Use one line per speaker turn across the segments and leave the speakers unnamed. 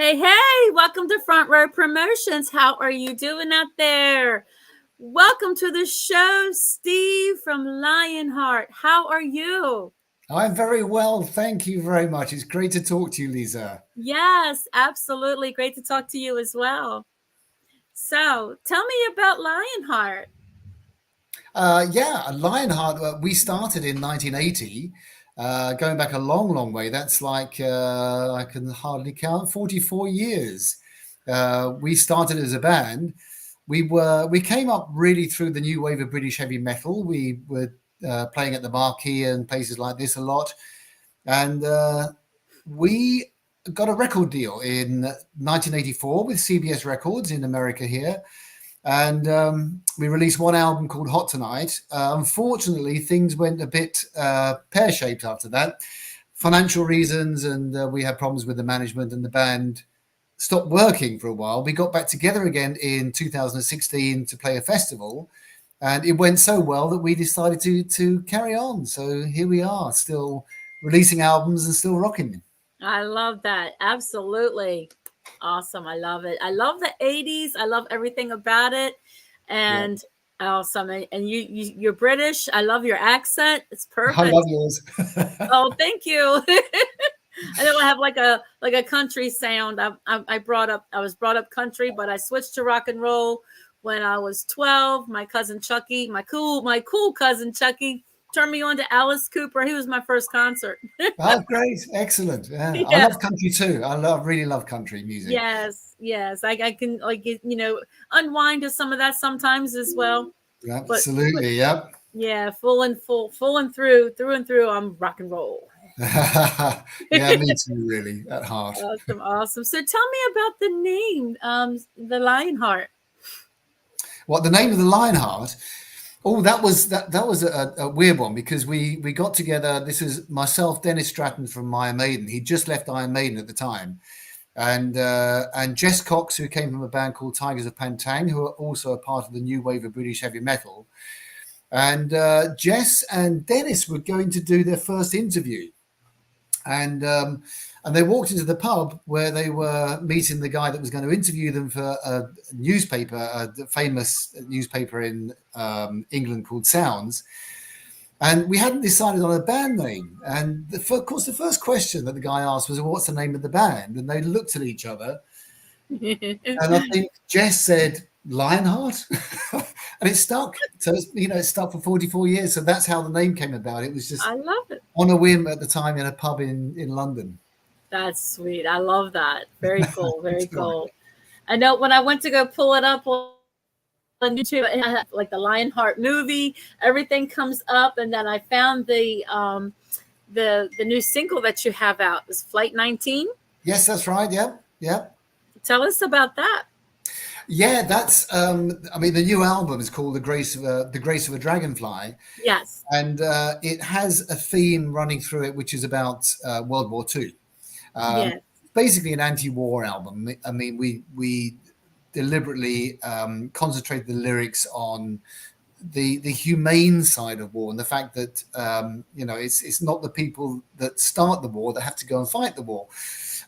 Hey, hey, welcome to Front Row Promotions. How are you doing out there? Welcome to the show, Steve from Lionheart. How are you?
I'm very well. Thank you very much. It's great to talk to you, Lisa.
Yes, absolutely. Great to talk to you as well. So, tell me about Lionheart.
Yeah, Lionheart, we started in 1980, going back a long, long way. That's like, I can hardly count, 44 years. We started as a band. We came up really through the new wave of British heavy metal. We were playing at the Marquee and places like this a lot. And we got a record deal in 1984 with CBS Records in America here. And we released one album called Hot Tonight. Unfortunately, things went a bit pear-shaped after that. Financial reasons, and we had problems with the management, and the band stopped working for a while. We got back together again in 2016 to play a festival, and it went so well that we decided to carry on. So here we are, still releasing albums and still rocking.
I love that. Absolutely. Awesome. I love it. I love the 80s. I love everything about it.
Yeah,
And awesome. And you're British. I love your accent. It's
I love
perfect.
yours.
Oh, thank you. I don't have like a country sound. I was brought up country, but I switched to rock and roll when I was 12. My cousin Chucky, my cool cousin Chucky, turned me on to Alice Cooper. He was my first concert.
Oh, great. Excellent. Yeah. I
Yeah.
love country too. Really love country music.
Yes. I can unwind to some of that sometimes as well. But
Absolutely. Yep.
yeah, full through and through. I'm rock and roll.
Yeah, me too, really, at heart.
Awesome, awesome. So tell me about the name, the Lionheart.
What the name of the Lionheart? Oh, that was a weird one because we got together. This is myself, Dennis Stratton from Iron Maiden. He just left Iron Maiden at the time, and Jess Cox, who came from a band called Tigers of Pantang, who are also a part of the new wave of British heavy metal. And Jess and Dennis were going to do their first interview, and they walked into the pub where they were meeting the guy that was going to interview them for a newspaper, a famous newspaper in England called Sounds. And we hadn't decided on a band name. And of course, the first question that the guy asked was, well, "What's the name of the band?" And they looked at each other, and I think Jess said Lionheart, and it stuck. So it stuck for 44 years. So that's how the name came about. It was just
I love it.
on a whim at the time in a pub in London.
That's sweet. I love that. Very cool. Very
That's right.
cool. I know when I went to go pull it up on YouTube, it had, like the Lionheart movie, everything comes up, and then I found the new single that you have out is Flight 19.
Yes, that's right. Yep, yep.
Tell us about that.
Yeah, that's. I mean, the new album is called The Grace of a Dragonfly,
Yes.
and it has a theme running through it, which is about World War II. Um,
Yes.
Basically, an anti-war album. I mean, we deliberately concentrate the lyrics on the humane side of war and the fact that it's not the people that start the war that have to go and fight the war.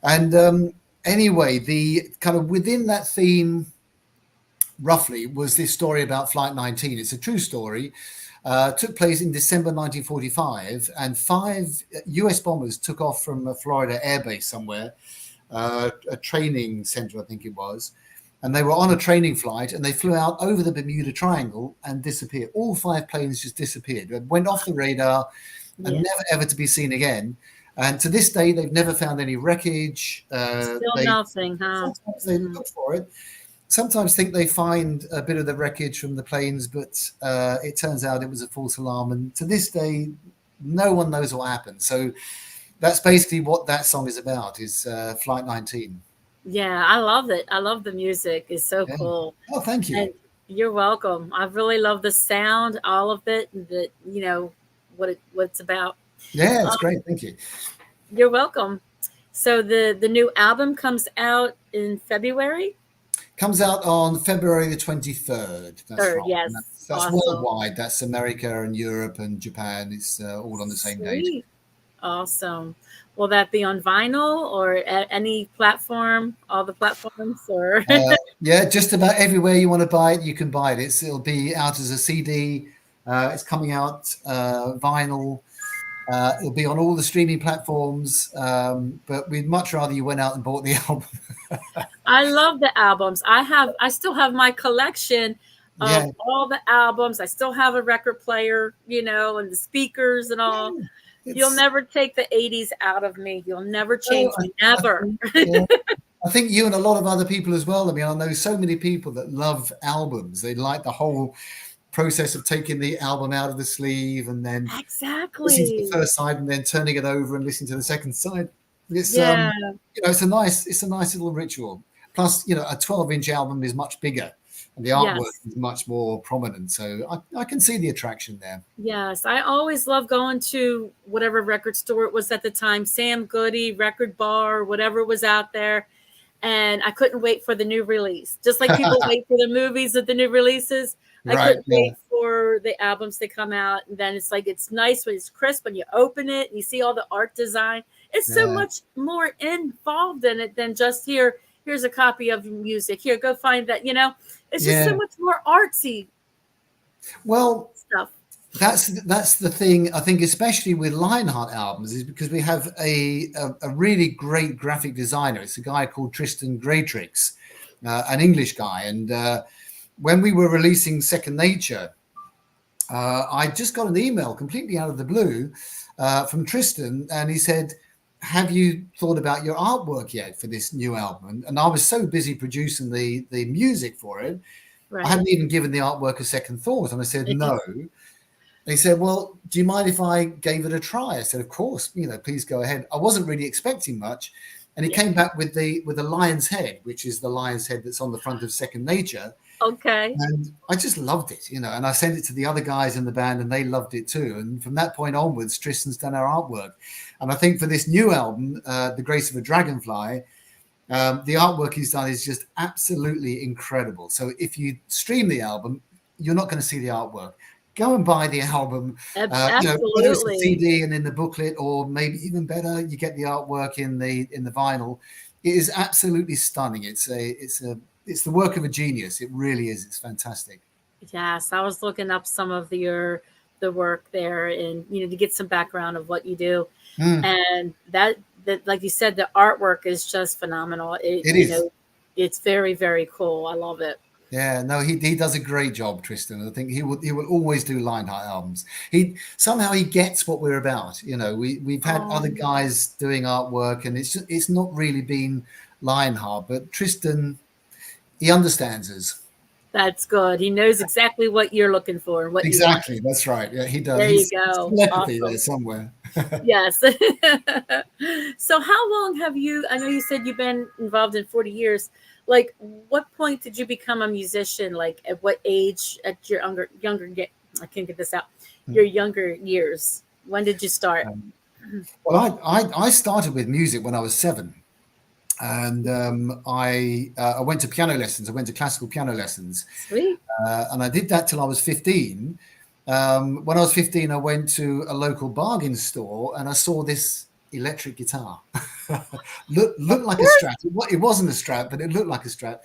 And anyway, the kind of within that theme roughly was this story about Flight 19. It's a true story. Took place in December 1945, and five US bombers took off from a Florida air base somewhere, a training center, I think it was. And they were on a training flight, and they flew out over the Bermuda Triangle and disappeared. All five planes just disappeared. They went off the radar and
Yeah.
never ever to be seen again. And to this day, they've never found any wreckage.
Still
They
nothing, huh?
sometimes they look for it, sometimes think they find a bit of the wreckage from the planes, but it turns out it was a false alarm. And to this day, no one knows what happened. So that's basically what that song is about: is Flight 19.
Yeah, I love it. I love the music. It's so
Yeah.
cool.
Oh, thank you.
And you're welcome. I really love the sound, all of it, and that what it's about.
Yeah, it's
Um,
great. Thank you.
you're welcome. So the new album comes out in February
Comes out on February the 23rd. That's
3rd.
right. And
Yes,
that's
awesome,
worldwide. That's America and Europe and Japan. It's all on the same date.
sweet, awesome. Will that be on vinyl or any platform, all the platforms, or?
Yeah, just about everywhere you want to buy it, you can buy it. It'll be out as a CD. It's coming out vinyl. It'll be on all the streaming platforms. But we'd much rather you went out and bought the album.
I love the albums. I still have my collection of
Yeah,
all the albums. I still have a record player, and the speakers and all. You'll
it's.
never take the 80s out of me. You'll never
Well,
change me. Never.
yeah, I think you and a lot of other people as well. I mean, I know so many people that love albums. They like the whole process of taking the album out of the sleeve and then listening to the
Exactly.
first side and then turning it over and listening to the second side. It's
Yeah.
it's a nice little ritual. Plus, a 12-inch album is much bigger and the artwork
Yes.
is much more prominent. So I can see the attraction there.
Yes. I always loved going to whatever record store it was at the time, Sam Goody, Record Bar, whatever was out there. And I couldn't wait for the new release. Just like people wait for the movies at the new releases. I
Right.
couldn't
Yeah.
wait for the albums to come out. And then it's like, it's nice when it's crisp when you open it and you see all the art design. It's so
Yeah.
much more involved in it than just here's a copy of music. Here, go find that, It's just so
Yeah.
much more artsy
Well,
stuff.
that's the thing. I think, especially with Lionheart albums, is because we have a really great graphic designer. It's a guy called Tristan Greytrix, an English guy. And when we were releasing Second Nature, I just got an email completely out of the blue from Tristan, and he said, "Have you thought about your artwork yet for this new album?" And I was so busy producing the music for it, I
Right.
hadn't even given the artwork a second thought. And I said, "No." And he said, "Well, do you mind if I gave it a try?" I said, "Of course, please go ahead." I wasn't really expecting much. And he
Yeah.
came back with the lion's head, which is the lion's head that's on the front of Second Nature.
Okay.
And I just loved it, and I sent it to the other guys in the band and they loved it too. And from that point onwards, Tristan's done our artwork. And I think for this new album, The Grace of a Dragonfly, the artwork he's done is just absolutely incredible. So if you stream the album, you're not going to see the artwork. Go and buy the album, whether it's the
Absolutely.
CD and in the booklet, or maybe even better, you get the artwork in the vinyl. It is absolutely stunning. It's the work of a genius. It really is. It's fantastic.
Yes, I was looking up some of the work there, and to get some background of what you do,
Mm,
and that like you said, the artwork is just phenomenal.
it is.
It's very, very cool. I love it.
Yeah, no, he does a great job, Tristan. I think he will always do Lionheart albums. He gets what we're about. We've had other
Oh,
guys doing artwork, and it's not really been Lionheart, but Tristan, he understands us.
that's good. He knows exactly what you're looking for and what you want.
Exactly, that's right. Yeah, he does.
There you
He's
go.
telepathy there
Awesome.
somewhere.
Yes. So how long have you, I know you said you've been involved in 40 years. Like, what point did you become a musician? Like, at what age, at your I can't get this out, your younger years? When did you start?
Um, well, I started with music when I was 7, and I went to piano lessons. I went to classical piano lessons,
Sweet.
and I did that till I was 15. When I was 15, I went to a local bargain store and I saw this electric guitar. Looked like a Strat. It wasn't a Strat, but it looked like a Strat.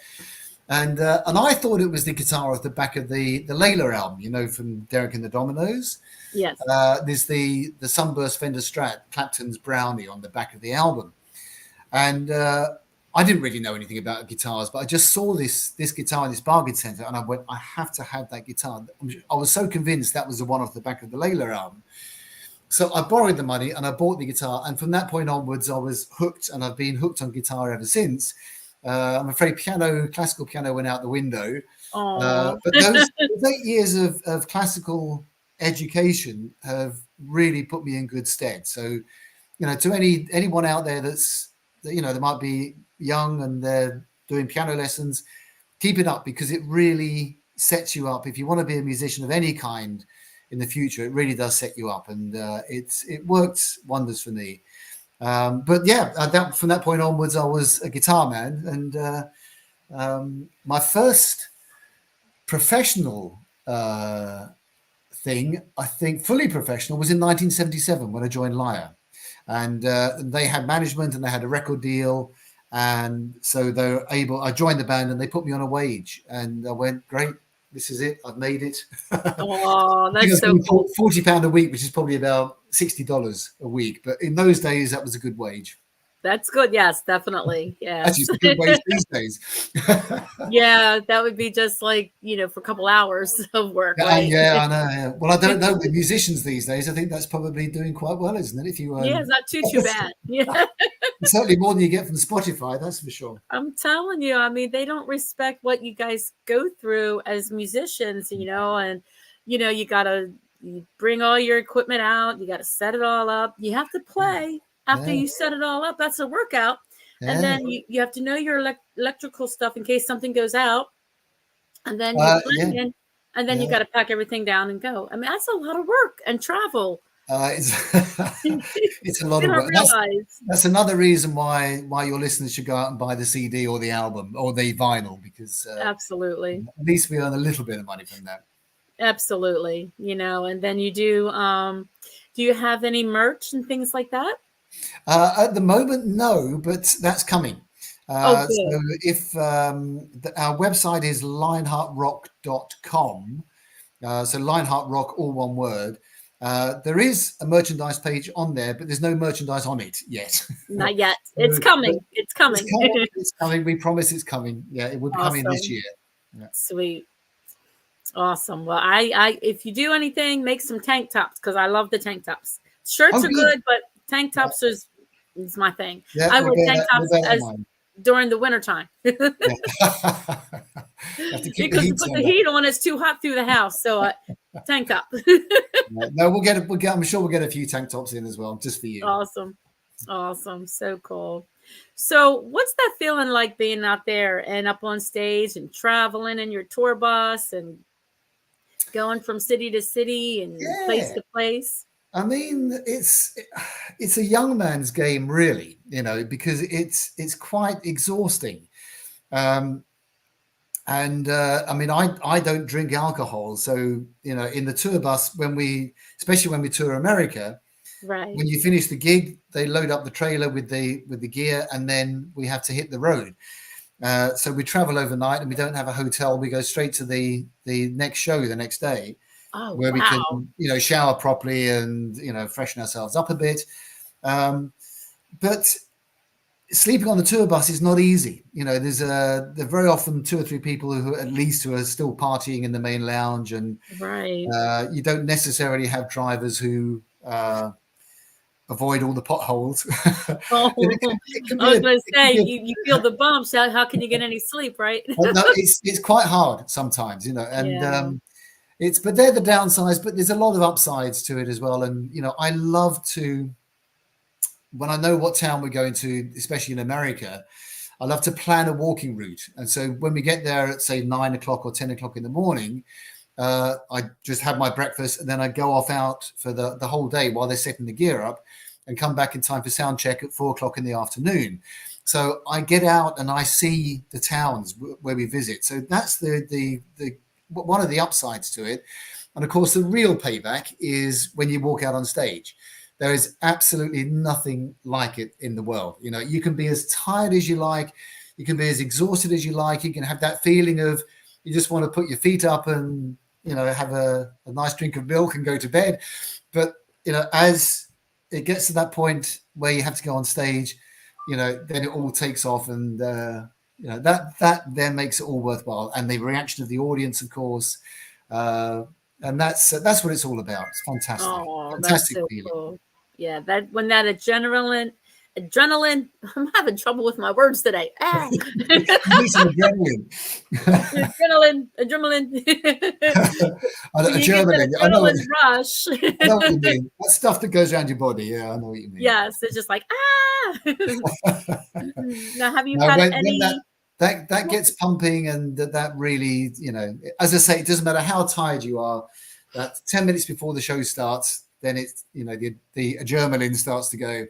And I thought it was the guitar off the back of the Layla album, from Derek and the Dominoes.
Yes.
There's the Sunburst Fender Strat, Clapton's Brownie, on the back of the album. And I didn't really know anything about guitars, but I just saw this guitar in this bargain center, and I went, I have to have that guitar. I was so convinced that was the one off the back of the Layla album. So I borrowed the money and I bought the guitar. And from that point onwards, I was hooked, and I've been hooked on guitar ever since. I'm afraid classical piano went out the window.
Oh,
But those 8 years of classical education have really put me in good stead. So, to anyone out there that might be young and they're doing piano lessons, keep it up, because it really sets you up. If you want to be a musician of any kind in the future, it really does set you up, and it worked wonders for me. But yeah, from that point onwards, I was a guitar man, and my first professional thing, I think fully professional, was in 1977 when I joined Lyre. and they had management and they had a record deal, and so they were able. I joined the band and they put me on a wage, and I went, great, this is it, I've made it.
Oh,
I think I
that's
was
so
getting
cool.
£40 a week, which is probably about $60 a week, but in those days that was a good wage.
That's good. Yes, definitely.
Actually,
Yes.
it's a good wage these days.
Yeah, that would be just like, for a couple hours of work, right?
Yeah, I know. Yeah. Well, I don't know with musicians these days. I think that's probably doing quite well, isn't it? If you
Yeah, it's not too bad. Yeah.
certainly more than you get from Spotify, that's for sure.
I'm telling you, I mean, they don't respect what you guys go through as musicians, and you gotta you bring all your equipment out, you gotta set it all up. You have to play after
Yeah,
you set it all up. That's a workout. And
yeah,
then you have to know your electrical stuff in case something goes out. And then you're
yeah,
playing, and then you
yeah.
got to pack everything down and go. I mean, that's a lot of work and travel.
It's
You
it's a lot of
don't
work.
realize.
That's another reason why your listeners should go out and buy the CD or the album or the vinyl, because
Absolutely.
at least we earn a little bit of money from that.
Absolutely. And then you do you have any merch and things like that?
At the moment, no, but that's coming.
Oh,
So
good.
if our website is lionheartrock.com, so Lionheart Rock, all one word. There is a merchandise page on there, but there's no merchandise on it yet.
Not yet. It's
So,
coming. It's
it's
coming.
coming. It's coming. We promise it's coming. Yeah, it will be coming this
Awesome.
year. Yeah.
Sweet. Awesome. Well, I if you do anything, make some tank tops because I love the tank tops. Shirts
Oh,
are
good.
good, but tank tops is my thing.
Yeah,
I
we'll
wear
bear
tank
that. We'll
tops
bear that in
as
mind.
during the wintertime.
Yeah. You have to keep the
Because to
heat
put
on.
the heat on, it's too hot through the house. So tank top.
No, we'll get. I'm sure we'll get a few tank tops in as well, just for you.
Awesome. Awesome. So cool. So what's that feeling like being out there and up on stage and traveling in your tour bus and going from city to city and place
Yeah.
to place?
I mean, it's a young man's game, really, because it's quite exhausting. Um, and I mean, I don't drink alcohol, so in the tour bus, especially when we tour America,
Right.
when you finish the gig, they load up the trailer with the gear, and then we have to hit the road. So we travel overnight, and we don't have a hotel. We go straight to the next show the next day,
Oh,
where we can
wow.
shower properly and freshen ourselves up a bit. But sleeping on the tour bus is not easy. There are very often two or three people who are still partying in the main lounge, and
Right.
you don't necessarily have drivers who avoid all the potholes.
Oh,
It can
I
be
was
a,
going to
it can
say,
be a
you feel the bumps. How can you get any sleep, right?
no, it's quite hard sometimes, and
Yeah.
but they're the downsides, but there's a lot of upsides to it as well. And I love to, when I know what town we're going to, especially in America, I love to plan a walking route. And so when we get there at say 9 o'clock or 10 o'clock in the morning, I just have my breakfast, and then I go off out for the whole day while they're setting the gear up, and come back in time for sound check at 4 o'clock in the afternoon. So I get out and I see the towns where we visit. So that's the one of the upsides to it. And of course, the real payback is when you walk out on stage. There is absolutely nothing like it in the world. You can be as tired as you like, you can be as exhausted as you like. You can have that feeling of you just want to put your feet up and have a nice drink of milk and go to bed. But as it gets to that point where you have to go on stage, then it all takes off, and that then makes it all worthwhile. And the reaction of the audience, of course, and that's what it's all about. It's fantastic,
Oh, that's
fantastic
so
feeling.
cool. Yeah, that when that adrenaline, I'm having trouble with my words today. Ah.
You need some adrenaline.
Adrenaline.
A
When you get that
German. I know.
adrenaline rush.
I know what you mean. That stuff that goes around your body. Yeah, I know what you mean.
Yes, it's just like Now, have you
Now,
had
when
any?
that gets pumping, and that really, as I say, it doesn't matter how tired you are. That 10 minutes before the show starts, then it's the adrenaline starts to go.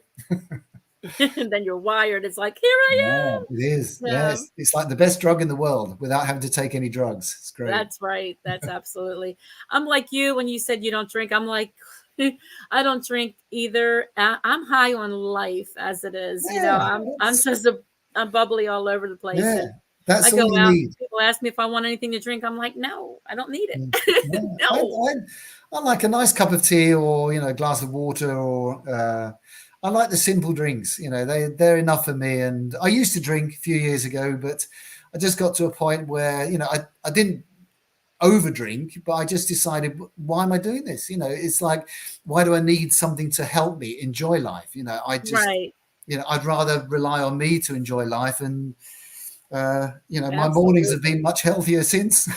And then you're wired. It's like, here I
Yeah,
am.
it is.
Yeah,
Yes, it's like the best drug in the world without having to take any drugs. It's great.
that's right. That's absolutely. I'm like you when you said you don't drink. I'm like, I don't drink either. I'm high on life as it is. You know,
Yeah,
I'm just I'm bubbly all over the place,
yeah,
and I
that's all
go
you
out.
need.
People ask me if I want anything to drink. I'm like, no, I don't need
Mm.
it.
Yeah,
No.
I like a nice cup of tea, or a glass of water, or I like the simple drinks. They're enough for me. And I used to drink a few years ago, but I just got to a point where I didn't over drink, but I just decided, why am I doing this? It's like, why do I need something to help me enjoy life?
Right.
I'd rather rely on me to enjoy life. And my mornings have
Absolutely.
been much healthier since.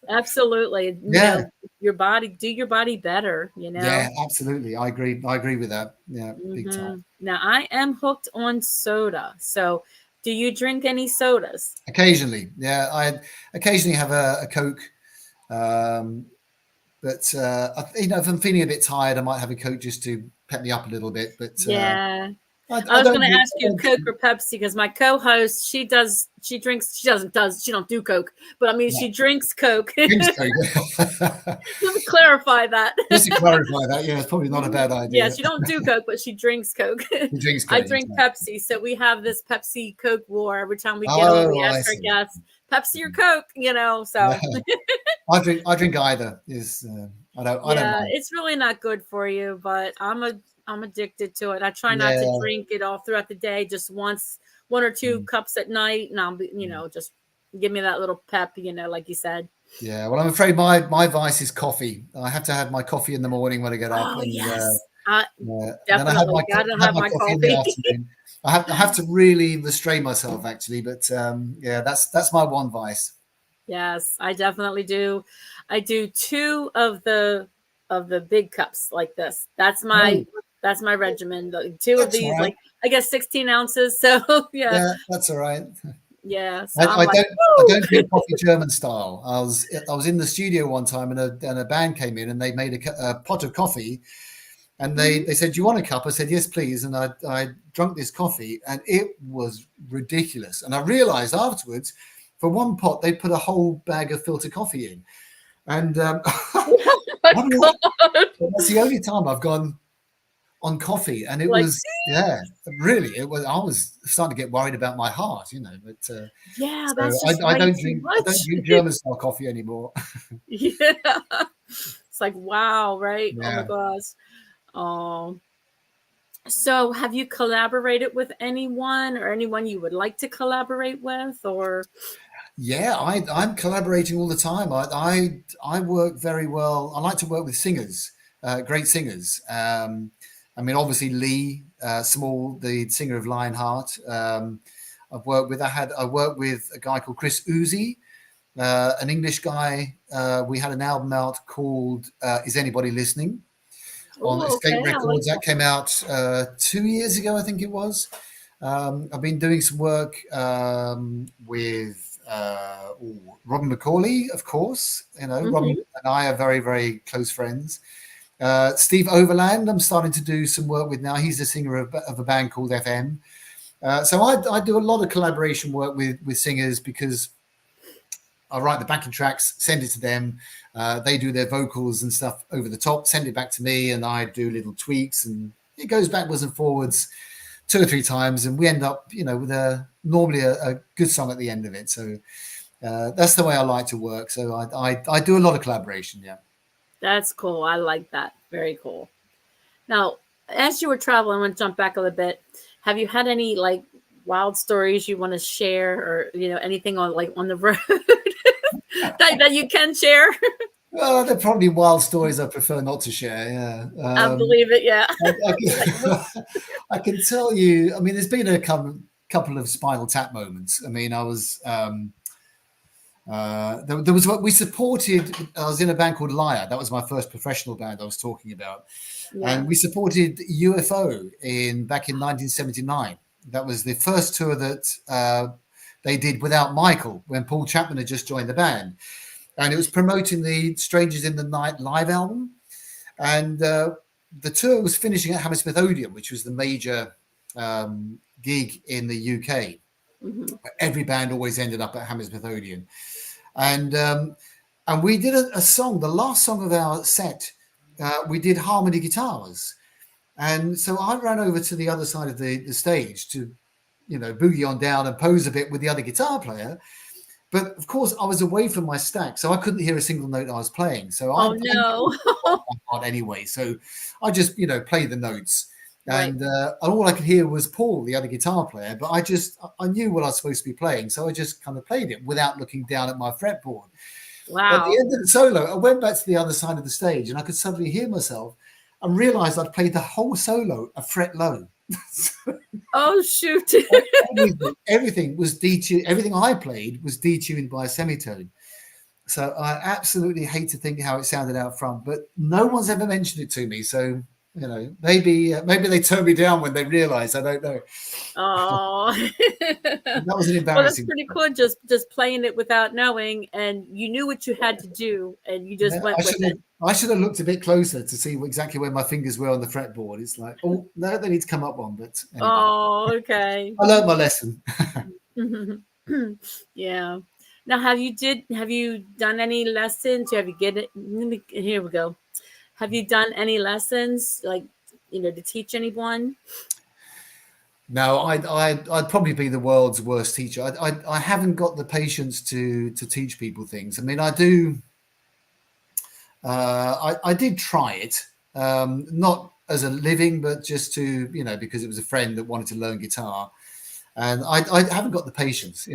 Absolutely.
Yeah.
Your body, do your body better,
Yeah, absolutely. I agree with that. Yeah, big time.
Now, I am hooked on soda. So, do you drink any sodas?
Occasionally, yeah, I occasionally have a Coke. Um, but if I'm feeling a bit tired, I might have a Coke just to pep me up a little bit. But
Yeah. I
I
was
don't
going to
drink.
ask you Coke or Pepsi because my co-host, she drinks, she don't do Coke, but I mean,
No,
she drinks Coke.
drinks
Let
Coke.
me clarify that.
Just to clarify that, yeah, it's probably not a bad
Yeah,
idea.
she don't do Coke, but she drinks Coke.
He drinks
I
Coke.
drink Pepsi, so we have this Pepsi Coke war every time we get on. We
Oh, I
ask our
see.
guests, Pepsi or Coke,
Yeah,
So
I drink either. I don't
yeah,
mind.
it's really not good for you, but I'm addicted to it. I try not to
Yeah.
drink it all throughout the day, just one or two
Mm.
cups at night, and I'll be, just give me that little pep, like you said.
Yeah, well, I'm afraid my vice is coffee. I have to have my coffee in the morning when I get up,
Oh
and
yes, I
then I have
definitely gotta
have
have
my
my
coffee in the
coffee.
afternoon. I have to really restrain myself, actually, but yeah, that's my one vice.
Yes, I definitely do. I do two of the big cups like this.
Oh,
That's my regimen. Two of
that's all
these,
right.
like I guess 16 ounces. So yeah,
Yeah, that's all right.
yeah. So
I,
I'm
I
like,
don't I
woo.
don't drink coffee German style. I was in the studio one time, and a band came in, and they made a pot of coffee, and they
Mhm.
they said, "Do you want a cup?" I said, "Yes, please." And I drunk this coffee, and it was ridiculous. And I realized afterwards, for one pot, they put a whole bag of filter coffee in, and
Oh my god!
that's the only time I've gone on coffee, and it
Like,
was, yeah, really, it was. I was starting to get worried about my heart, but
yeah,
so
that's just
I
way
don't
too
drink
much.
German style coffee anymore.
Yeah, it's like wow, right? Oh my
Yeah.
gosh. Um, so have you collaborated with anyone or anyone you would like to collaborate with, or?
Yeah, I'm collaborating all the time. I work very well. I like to work with singers, great singers. I mean, obviously Lee Small, the singer of Lionheart. I worked with a guy called Chris Uzi, an English guy. We had an album out called "Is Anybody Listening" on
Oh,
Escape
okay, I like
Records. That
that.
came out 2 years ago, I think it was. I've been doing some work with Robin McCauley, of course. Robin
Mhm.
and I are very, very close friends. Steve Overland, I'm starting to do some work with now. He's the singer of a band called FM. So I do a lot of collaboration work with singers because I write the backing tracks, send it to them. They do their vocals and stuff over the top, send it back to me, and I do little tweaks, and it goes backwards and forwards two or three times, and we end up, with normally a good song at the end of it. So that's the way I like to work. So I do a lot of collaboration. Yeah.
That's cool. I like that. Very cool. Now, as you were traveling, I want to jump back a little bit. Have you had any like wild stories you want to share, or anything on like on the road that you can share?
Well, they're probably wild stories I prefer not to share. Yeah.
I believe it. Yeah. Like,
I can tell you. I mean, there's been a couple of Spinal Tap moments. I mean, I was there was what we supported. I was in a band called Liar. That was my first professional band I was talking about,
yeah.
and we supported UFO back in 1979. That was the first tour that they did without Michael when Paul Chapman had just joined the band, and it was promoting the Strangers in the Night live album. And the tour was finishing at Hammersmith Odeon, which was the major gig in the UK.
Hmm.
Every band always ended up at Hammersmith Odeon, and we did a song. The last song of our set we did harmony guitars. And so I ran over to the other side of the stage to, boogie on down and pose a bit with the other guitar player. But of course, I was away from my stack, so I couldn't hear a single note I was playing. So I
Oh no.
part anyway. So I just, played the notes.
Right.
And all I could hear was Paul, the other guitar player. But I knew what I was supposed to be playing. So I just kind of played it without looking down at my fretboard. At
Wow.
the end of the solo, I went back to the other side of the stage and I could suddenly hear myself and realized I'd played the whole solo a fret low.
Oh shoot.
everything was detuned. Everything I played was detuned by a semitone. So I absolutely hate to think how it sounded out front, but no one's ever mentioned it to me. So, maybe they turned me down when they realized. I don't know.
Oh.
That was an
Well, that's
embarrassing.
pretty cool. Just playing it without knowing, and you knew what you had to do, and you just went with it.
I should have looked a bit closer to see exactly where my fingers were on the fretboard. It's like, oh no, they need to come up one. But anyway,
Oh, okay.
I learned my lesson.
Yeah. Now, have you done any lessons? Have you here we go. Have you done any lessons, like, to teach anyone?
No, I'd probably be the world's worst teacher. I haven't got the patience to teach people things. I mean, I do. I did try it, not as a living, but just to, because it was a friend that wanted to learn guitar, and I haven't got the patience.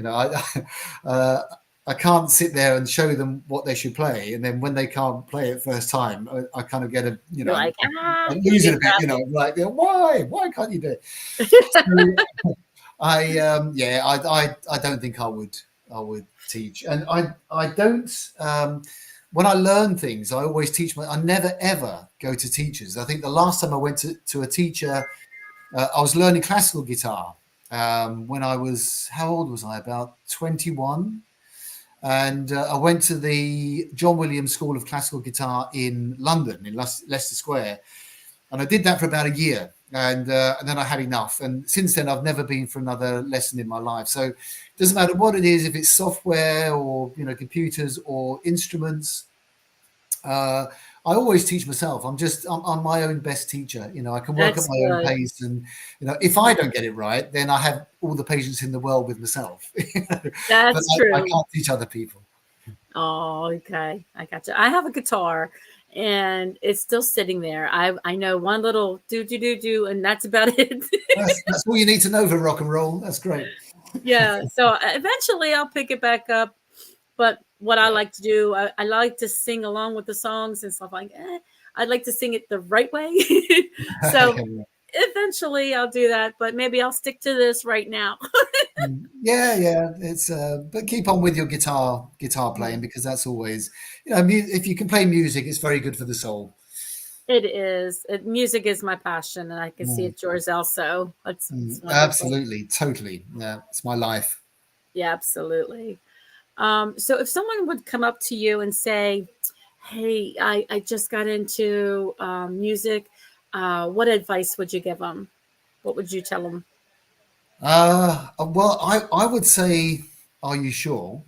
I can't sit there and show them what they should play, and then when they can't play it first time, I kind of get a,
You're like,
I lose it a bit. Like, why can't you do it? So, I don't think I would teach, and I don't. When I learn things, I always teach. I never ever go to teachers. I think the last time I went to a teacher, I was learning classical guitar when I was, how old was I? About 21. And I went to the John Williams School of Classical Guitar in London, in Leicester Square. And I did that for about a year. And then I had enough. And since then, I've never been for another lesson in my life. So it doesn't matter what it is, if it's software or, computers or instruments. I always teach myself. I'm my own best teacher. I can work
that's
at my own
good.
pace. And, if I don't get it right, then I have all the patience in the world with myself.
That's
But
true.
I can't teach other people.
Oh, okay. I got you. I have a guitar and it's still sitting there. I know one little do, and that's about it.
That's all you need to know for rock and roll. That's great.
Yeah. So eventually I'll pick it back up. But what I like to do, I like to sing along with the songs and stuff like I'd like to sing it the right way. So eventually I'll do that, but maybe I'll stick to this right now.
Yeah. It's but keep on with your guitar playing, because that's always, if you can play music, it's very good for the soul.
It is. Music is my passion, and I can see it's yours also. It's wonderful.
Absolutely, totally. Yeah, it's my life.
Yeah, absolutely. So if someone would come up to you and say, hey, I just got into music, what advice would you give them? What would you tell them?
Well, I would say, are you sure?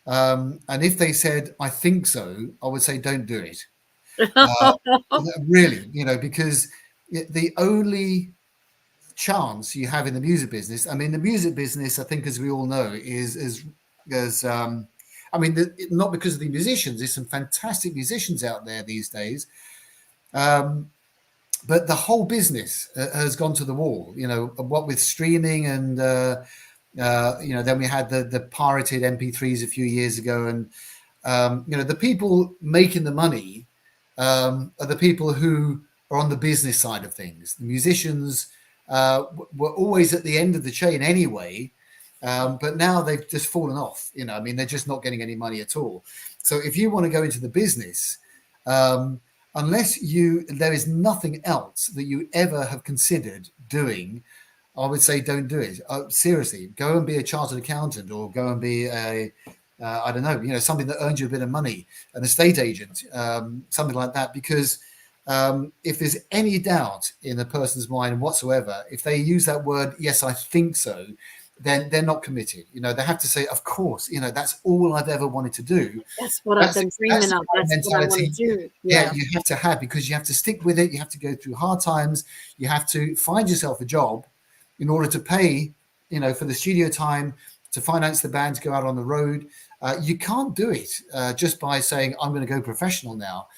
And if they said, I think so, I would say, don't do it. Really, because the only chance you have in the music business, I mean, the music business, I think, as we all know, is I mean, not because of the musicians. There's some fantastic musicians out there these days, but the whole business has gone to the wall. What with streaming and then we had the pirated MP3s a few years ago, and the people making the money are the people who are on the business side of things. The musicians were always at the end of the chain anyway. But now they've just fallen off. I mean, they're just not getting any money at all. So if you want to go into the business, unless there is nothing else that you ever have considered doing, I would say don't do it. Seriously, go and be a chartered accountant, or go and be I don't know, something that earns you a bit of money, an estate agent, something like that. Because if there's any doubt in a person's mind whatsoever, if they use that word, yes, I think so, then they're not committed. You know, they have to say, of course, you know, that's all I've ever wanted to do.
That's what I've been dreaming
the
of.
kind
That's what I want to
mentality,
do.
yeah, you have to have, because you have to stick with it. You have to go through hard times. You have to find yourself a job in order to pay, you know, for the studio time, to finance the band, to go out on the road. You can't do it just by saying, I'm going to go professional now,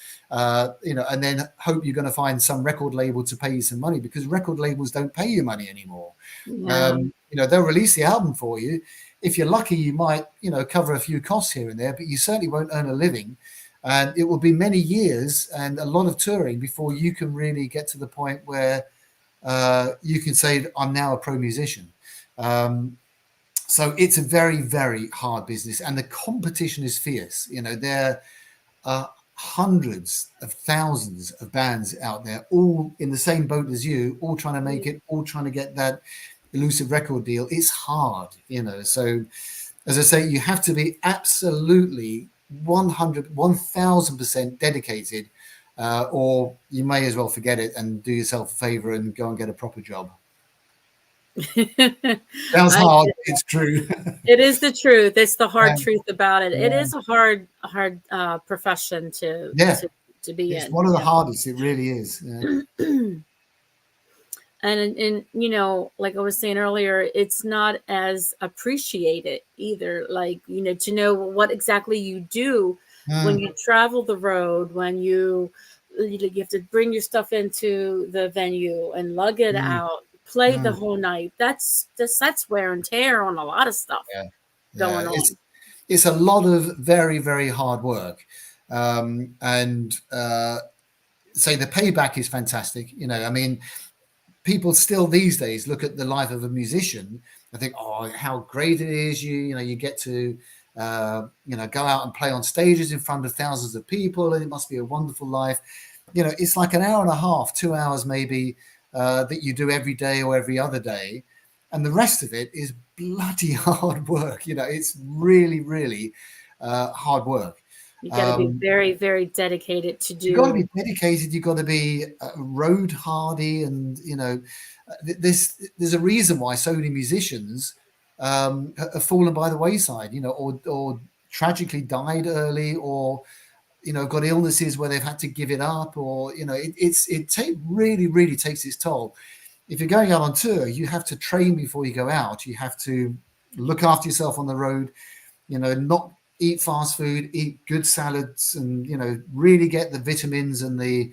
you know, and then hope you're going to find some record label to pay you some money, because record labels don't pay you money anymore. You know, they'll release the album for you. If you're lucky, you might, you know, cover a few costs here and there, but you certainly won't earn a living. And it will be many years and a lot of touring before you can really get to the point where you can say, I'm now a pro musician. So it's a very, very hard business, and the competition is fierce. You know, there are hundreds of thousands of bands out there, all in the same boat as you, all trying to make it, all trying to get that elusive record deal. It's hard, you know. So, as I say, you have to be absolutely 1000% dedicated, or you may as well forget it and do yourself a favor and go and get a proper job. Sounds hard. It's true.
It is the truth. It's the hard truth about it. It is a hard profession to be in.
It's one of the hardest. It really is.
And you know, like I was saying earlier, it's not as appreciated either. Like, you know, to know what exactly you do when you travel the road, when you have to bring your stuff into the venue and lug it out, play the whole night. That's wear and tear on a lot of stuff going on.
It's a lot of very, very hard work. And say the payback is fantastic. You know, I mean, people still these days look at the life of a musician and think, oh, how great it is. You know, you get to, you know, go out and play on stages in front of thousands of people, and it must be a wonderful life. You know, it's like an hour and a half, 2 hours maybe, that you do every day or every other day. And the rest of it is bloody hard work. You know, it's really, really hard work.
You got to be very, very dedicated to do.
You got to be dedicated. You got to be road hardy, and you know, there's a reason why so many musicians have fallen by the wayside. You know, or tragically died early, or you know, got illnesses where they've had to give it up, or you know, it really takes its toll. If you're going out on tour, you have to train before you go out. You have to look after yourself on the road. You know, not eat fast food, eat good salads, and you know, really get the vitamins and the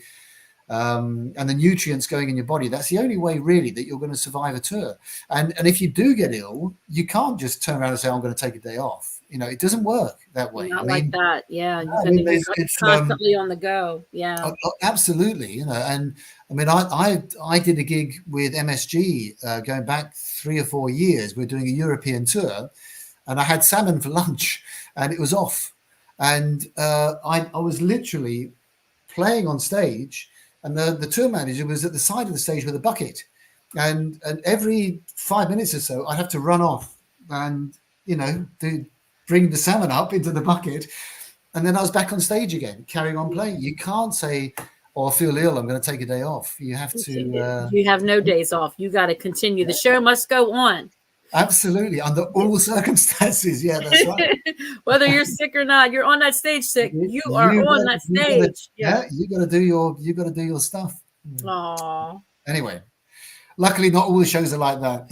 nutrients going in your body. That's the only way really that you're going to survive a tour. And if you do get ill, you can't just turn around and say, I'm going to take a day off. You know, it doesn't work that way.
Not like that. Yeah. You're constantly on the go. Yeah.
Absolutely. You know, and I mean, I did a gig with MSG going back 3 or 4 years. We're doing a European tour, and I had salmon for lunch and it was off. And I was literally playing on stage, and the tour manager was at the side of the stage with a bucket. And every 5 minutes or so, I'd have to run off and, you know, bring the salmon up into the bucket. And then I was back on stage again, carrying on playing. You can't say, oh, I feel ill, I'm going to take a day off. You have to.
You have no days off. You got to continue. The show must go on.
Absolutely. Under all circumstances. Yeah, that's right.
Whether you're sick or not, you're on that stage sick. You are on that stage.
You got to do your stuff.
Aww.
Anyway, luckily not all the shows are like that.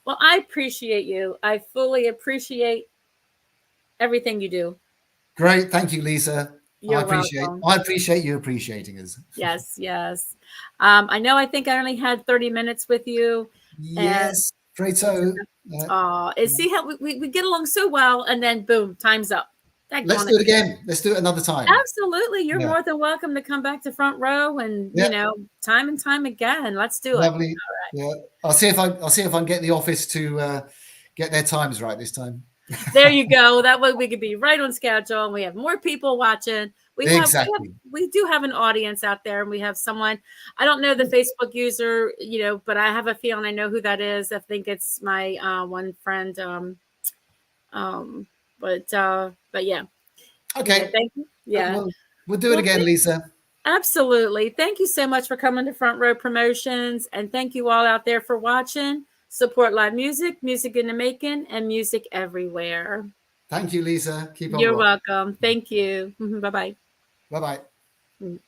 Well, I appreciate you. I fully appreciate everything you do.
Great. Thank you, Lisa.
You're
welcome. I appreciate you appreciating us.
Yes. I think I only had 30 minutes with you.
Yes. Great. So,
and see how we get along so well, and then boom, time's up.
Let's do it again. Let's do it another time.
Absolutely. You're more than welcome to come back to Front Row, and you know, time and time again. Let's do it.
Lovely. Right. Yeah. I'll see if I can get the office to get their times right this time.
There you go. That way we could be right on schedule, and we have more people watching. We do have an audience out there, and we have someone. I don't know the Facebook user, you know, but I have a feeling I know who that is. I think it's my one friend. But yeah.
Okay.
Thank you. Yeah.
We'll do it again, Lisa.
Absolutely. Thank you so much for coming to Front Row Promotions, and thank you all out there for watching. Support live music, music in the making, and music everywhere.
Thank you, Lisa. Keep on
You're
rocking.
welcome. Thank you. Bye bye.
Bye bye.